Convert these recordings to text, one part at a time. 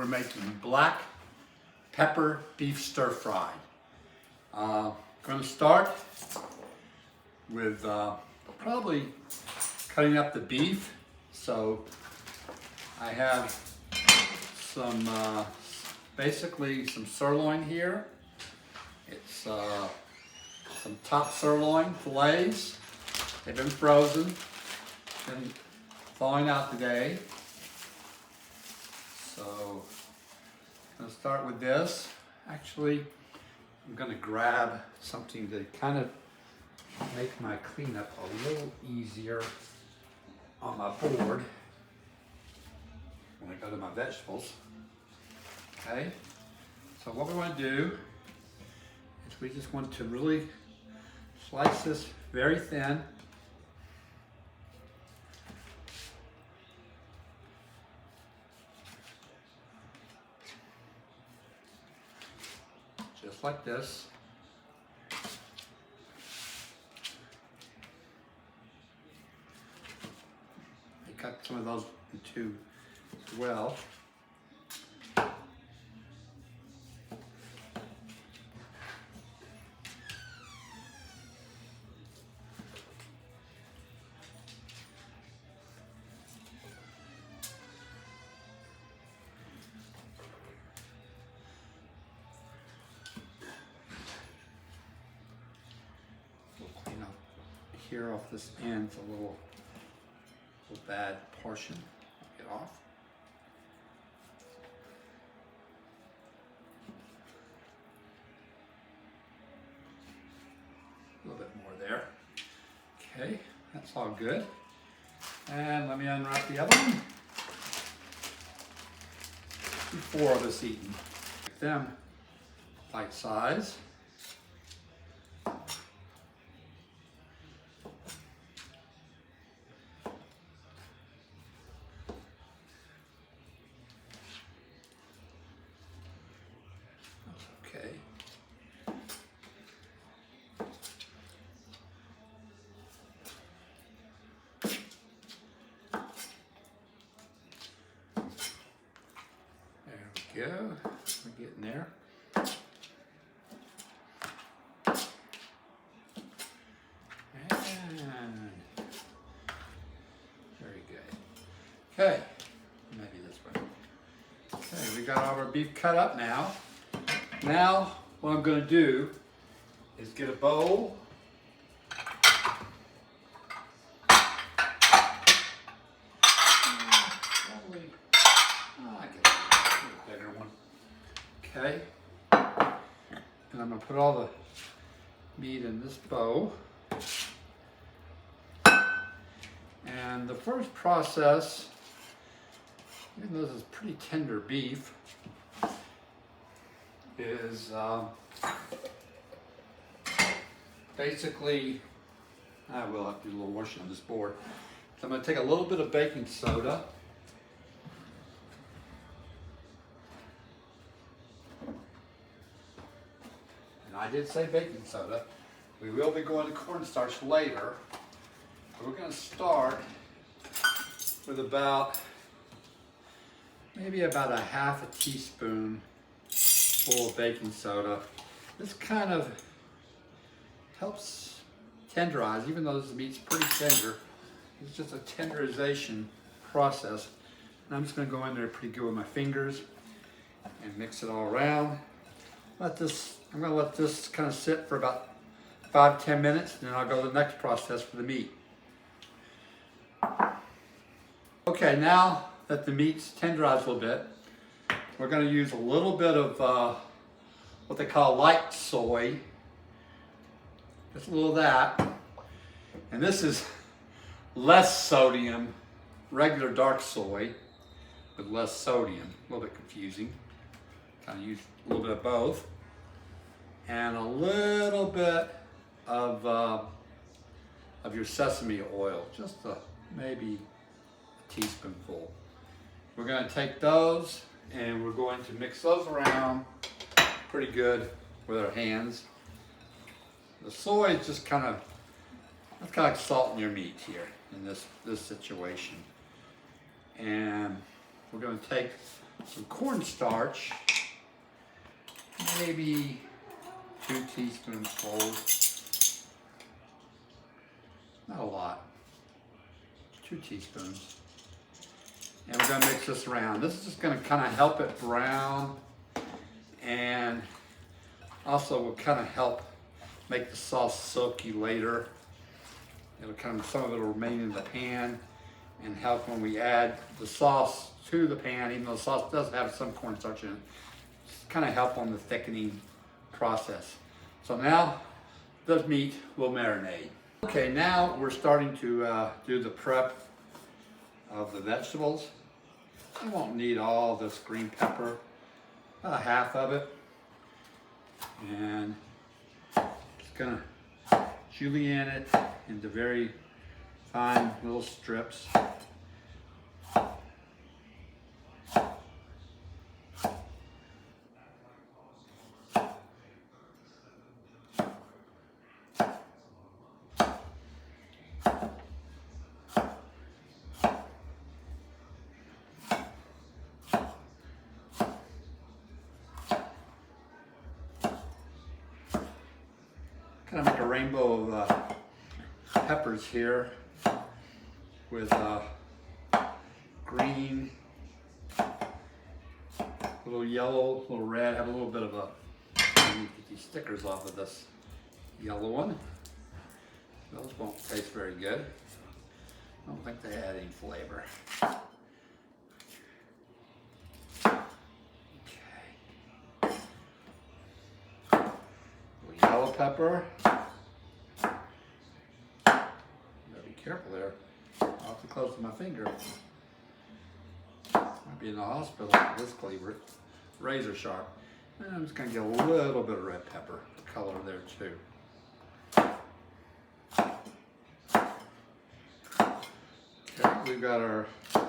we're making black pepper beef stir fry. Going to start with probably cutting up the beef. So I have some, basically some sirloin here. It's some top sirloin fillets. They've been frozen, been thawing out today. So I'm going to start with this. Actually, I'm going to grab something to kind of make my cleanup a little easier on my board when I go to my vegetables. Okay, so what we want to do is we just want to really slice this very thin. Just like this. I cut some of those into as well. Here off this end, it's a little bad portion. Get off. A little bit more there. Okay, that's all good. And let me unwrap the other one. 4 of us eating. Make them bite size. Okay. There we go. We're getting there. And very good. Okay. Maybe this way. Okay, we got all our beef cut up now. Now, what I'm going to do is get a bowl. Probably, I get a bigger one. Okay. And I'm going to put all the meat in this bowl. And the first process, even though this is pretty tender beef, is basically, I will have to do a little washing on this board. So I'm going to take a little bit of baking soda. And I did say baking soda. We will be going to cornstarch later. But we're going to start with maybe about a half a teaspoon full of baking soda. This kind of helps tenderize, even though this meat's pretty tender. It's just a tenderization process. And I'm just going to go in there pretty good with my fingers and mix it all around. I'm going to let this kind of sit for about 5-10 minutes, and then I'll go to the next process for the meat. Okay, now that the meat's tenderized a little bit, we're going to use a little bit of what they call light soy. Just a little of that. And this is less sodium, regular dark soy with less sodium. A little bit confusing. Kind of use a little bit of both. And a little bit of your sesame oil, just maybe a teaspoonful. We're going to take those and we're going to mix those around pretty good with our hands. The soy is just kind of like salt in your meat here in this situation. And we're going to take some cornstarch, maybe 2 teaspoonfuls, not a lot, 2 teaspoons. And we're gonna mix this around. This is just gonna kind of help it brown, and also will kind of help make the sauce silky later. It'll kind of, some of it will remain in the pan and help when we add the sauce to the pan, even though the sauce does have some cornstarch in it. Just kind of help on the thickening process. So now the meat will marinate. Okay, now we're starting to do the prep of the vegetables. I won't need all this green pepper, about half of it. And just gonna julienne it into very fine little strips. Kind of make a rainbow of peppers here with green, a little yellow, a little red. Have a little bit of a, I need to get these stickers off of this yellow one. Those won't taste very good. I don't think they add any flavor. Yellow pepper. You gotta be careful there. I'll have to close to my finger. Might be in the hospital with this cleaver. Razor sharp. And I'm just gonna get a little bit of red pepper color there too. Okay, we've got our, let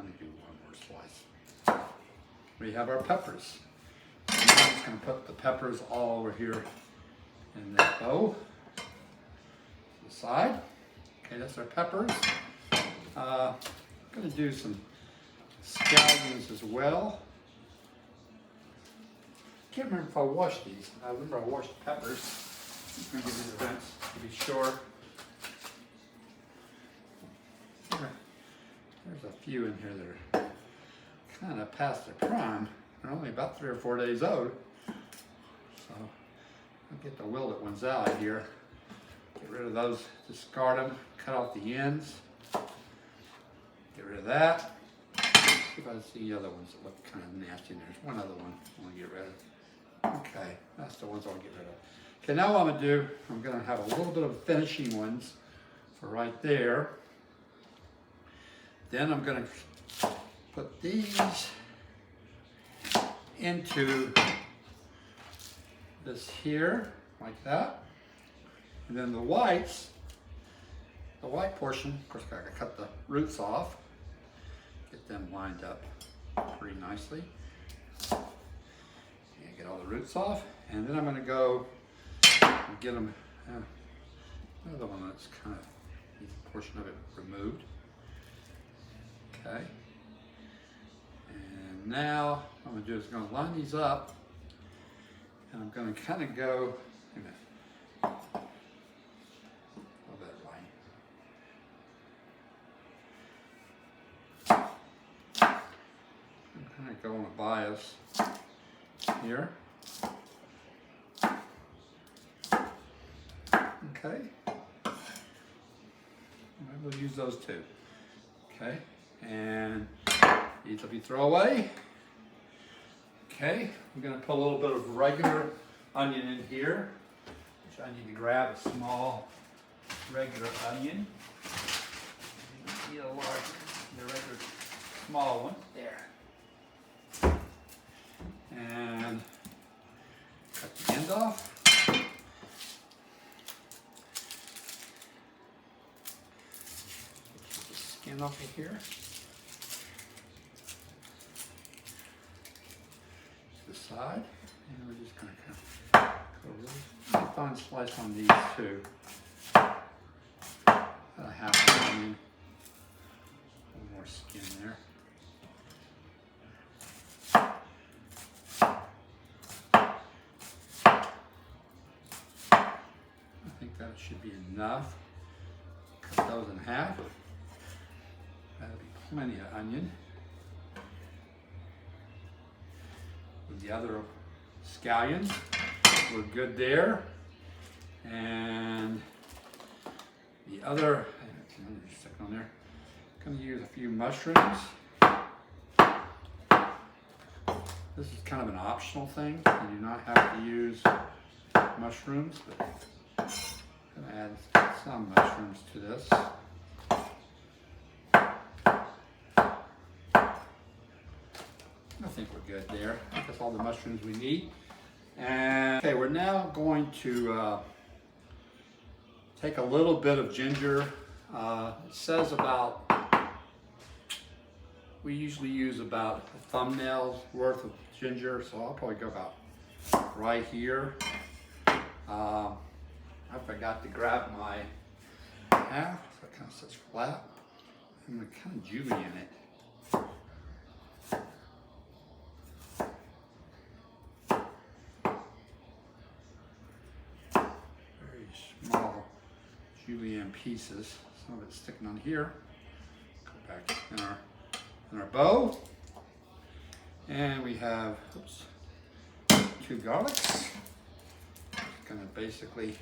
me do one more slice. We have our peppers. I'm just going to put the peppers all over here in that bowl to the side. Okay, that's our peppers. I'm going to do some scallions as well. Can't remember if I washed these. I remember I washed the peppers. I'm going to give these a rinse to be sure. There's a few in here that are kind of past their prime. They're only about 3 or 4 days old. So I'll get the wilted ones out here. Get rid of those, discard them, cut off the ends. Get rid of that. See if I see the other ones that look kind of nasty. There's one other one I want to get rid of. Okay, that's the ones I want to get rid of. Okay, now what I'm going to do, I'm going to have a little bit of finishing ones for right there. Then I'm going to put these into this here, like that. And then the white portion, of course I gotta cut the roots off, get them lined up pretty nicely. And get all the roots off. And then I'm gonna go and get them, another one that's kind of, needs a portion of it removed. Okay. And now what I'm going to do is I'm going to line these up, and I'm going to kind of go, wait a minute, a little bit of line. I'm kind of going a bias here. Okay. We'll use those two. Okay. And these will be throwaway. Okay, I'm going to put a little bit of regular onion in here, which I need to grab a small regular onion. You need a large, the regular small one. There. And cut the end off. Get the skin off of here. Side, and we're just going to cut a really fine slice on these too. About a half an onion, a little more skin there. that should be enough. Cut those in half. That'll be plenty of onion. With the other scallions, we're good there. And the other, stick on there. I'm going to use a few mushrooms. This is kind of an optional thing. You do not have to use mushrooms, but I'm going to add some mushrooms to this. I think we're good there. I think that's all the mushrooms we need. And okay, we're now going to take a little bit of ginger. It says about, we usually use about a thumbnail's worth of ginger, so I'll probably go about right here. I forgot to grab my half, so it kind of sits flat. I'm going to kind of julienne it. Small julienne pieces. Some of it's sticking on here. Go back in our bowl. And we have 2 garlics. Just gonna basically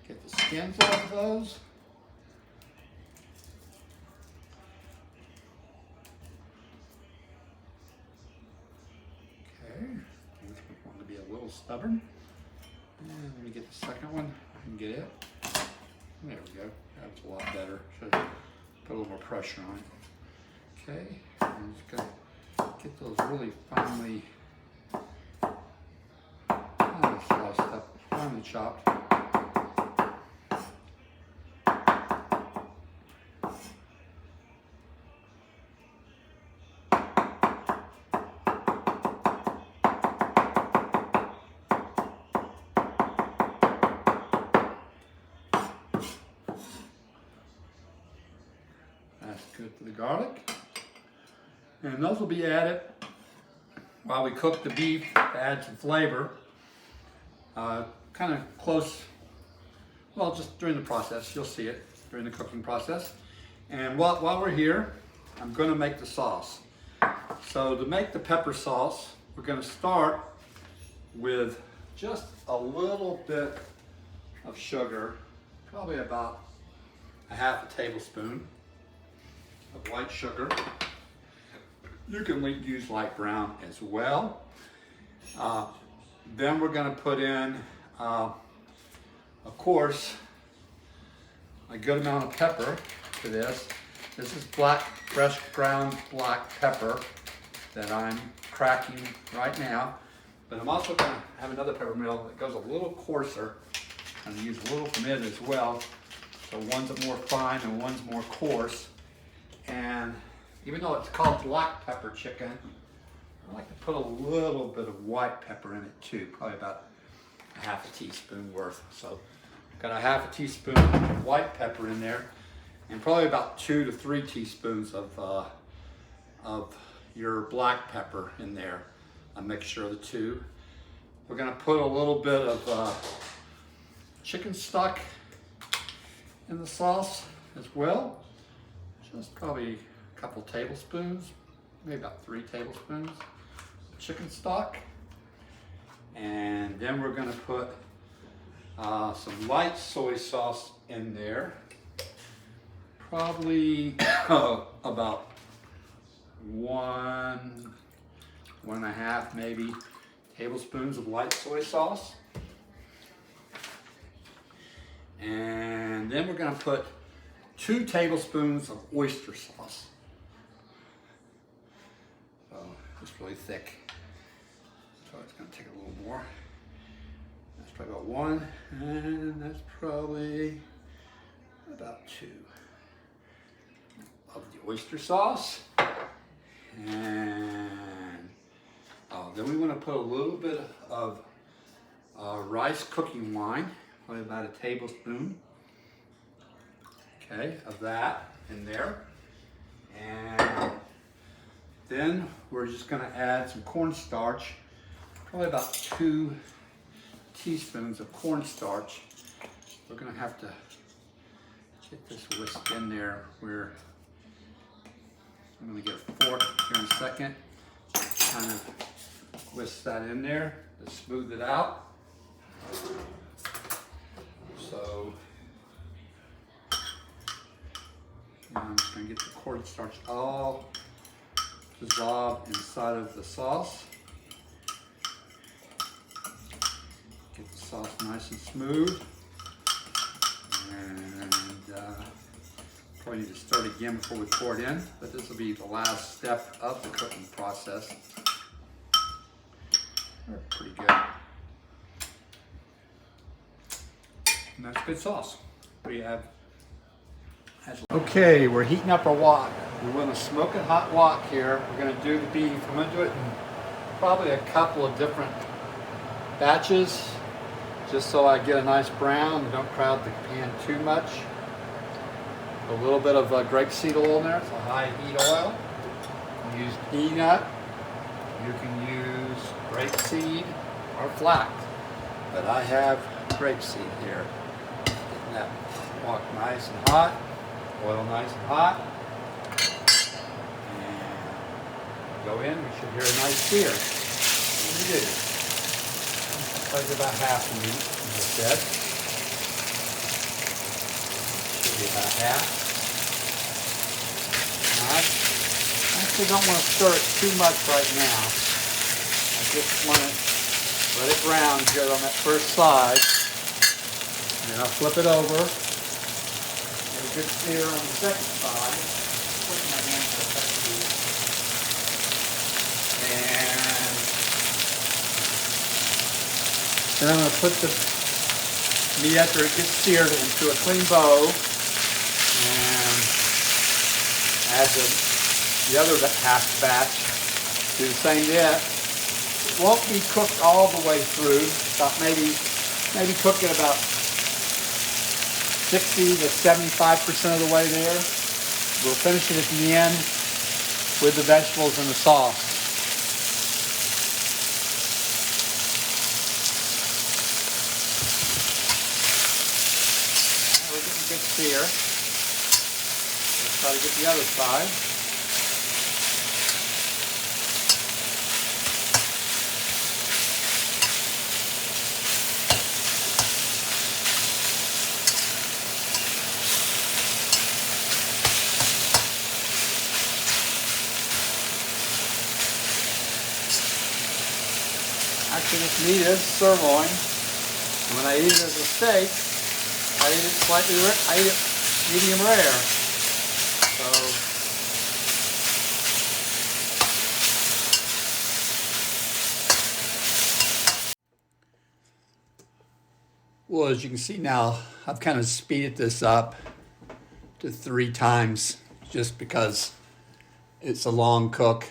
get the skins off of those. Okay, this one wanted to be a little stubborn. And let me get the second one. I can get it. There we go. That's a lot better. Should put a little more pressure on it. Okay. I'm just gonna get those really finely sliced up, finely chopped. That's good for the garlic. And those will be added while we cook the beef to add some flavor. Kind of close, well, just during the process. You'll see it during the cooking process. And while we're here, I'm going to make the sauce. So to make the pepper sauce, we're going to start with just a little bit of sugar, probably about a ½ tablespoon of white sugar. You can use light brown as well. Then we're going to put in, of course, a good amount of pepper to this. This is fresh ground black pepper that I'm cracking right now. But I'm also going to have another pepper mill that goes a little coarser. I'm going to use a little from it as well. So one's more fine and one's more coarse. And even though it's called black pepper chicken, I like to put a little bit of white pepper in it too, probably about a ½ teaspoon worth. So got a ½ teaspoon of white pepper in there, and probably about 2 to 3 teaspoons of your black pepper in there, a mixture of the two. We're gonna put a little bit of chicken stock in the sauce as well, just probably a couple tablespoons, maybe about 3 tablespoons of chicken stock. And then we're going to put some light soy sauce in there, probably about 1.5 maybe tablespoons of light soy sauce. And then we're going to put 2 tablespoons of oyster sauce. So it's really thick, so it's going to take a little more. That's probably about 1, and that's probably about 2 of the oyster sauce. And then we want to put a little bit of rice cooking wine, probably about a tablespoon, okay, of that in there. And then we're just going to add some cornstarch, probably about 2 teaspoons of cornstarch we're gonna have to get this whisked in there. I'm gonna get a fork here in a second. Kind of whisk that in there to smooth it out. So now I'm just gonna get the cornstarch all dissolved inside of the sauce. Get the sauce nice and smooth. And probably need to start again before we pour it in, but this will be the last step of the cooking process. Pretty good. And that's good sauce. What do you have? Okay, we're heating up our wok. We want a smoking hot wok here. We're going to do the beef. I'm going to do it in probably a couple of different batches, just so I get a nice brown and don't crowd the pan too much. A little bit of grapeseed oil in there. It's a high heat oil. You use peanut. You can use grapeseed or flax, but I have grapeseed here. Getting that wok nice and hot. Oil nice and hot. And go in. We should hear a nice sear. What do we do? Probably about half the meat, as I said. Should be about half. I actually don't want to stir it too much right now. I just want to let it brown good on that first side. And then I'll flip it over. Get a good sear on the second side. Put my hand for a second. And then I'm going to put the meat after it gets seared into a clean bowl. And add the other half batch. Do the same there. It won't be cooked all the way through. About maybe cook it about 60 to 75% of the way there. We'll finish it at the end with the vegetables and the sauce. We're getting good sear. Try to get the other side. Actually, this meat is sirloin. And when I eat it as a steak, I eat it medium rare. Well, as you can see now, I've kind of speeded this up to 3 times just because it's a long cook.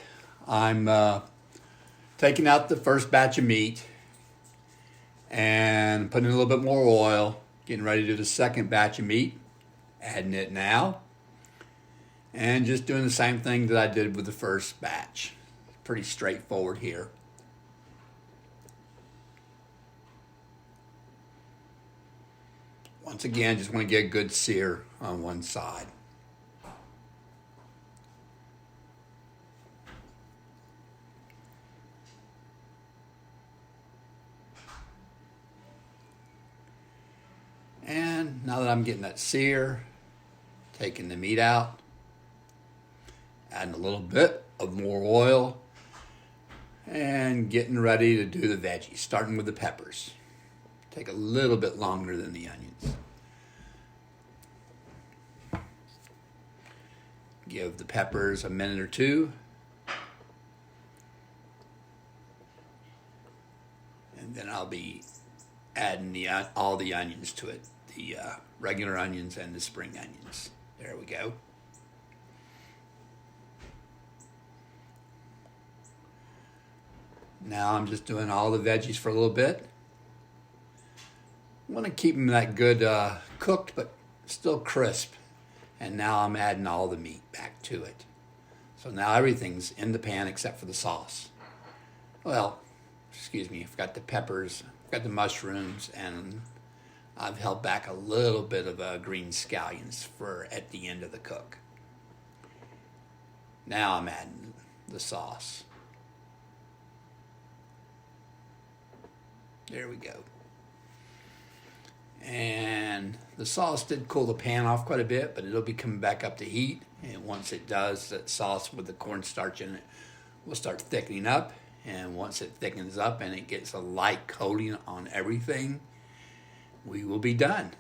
I'm taking out the first batch of meat and putting in a little bit more oil, getting ready to do the second batch of meat, adding it now, and just doing the same thing that I did with the first batch. Pretty straightforward here. Once again, just want to get a good sear on one side. And now that I'm getting that sear, taking the meat out, adding a little bit of more oil, and getting ready to do the veggies, starting with the peppers. Take a little bit longer than the onions. Give the peppers a minute or two. And then I'll be adding all the onions to it. The regular onions and the spring onions. There we go. Now I'm just doing all the veggies for a little bit. I want to keep them that good cooked, but still crisp. And now I'm adding all the meat back to it. So now everything's in the pan except for the sauce. Well, excuse me, I've got the peppers, I've got the mushrooms, and I've held back a little bit of green scallions for at the end of the cook. Now I'm adding the sauce. There we go. And the sauce did cool the pan off quite a bit, but it'll be coming back up to heat. And once it does, that sauce with the cornstarch in it will start thickening up. And once it thickens up and it gets a light coating on everything, we will be done.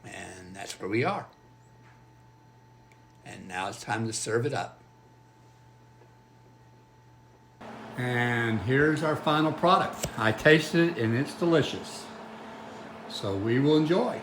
And that's where we are. And now it's time to serve it up. And here's our final product. I tasted it and it's delicious. So we will enjoy.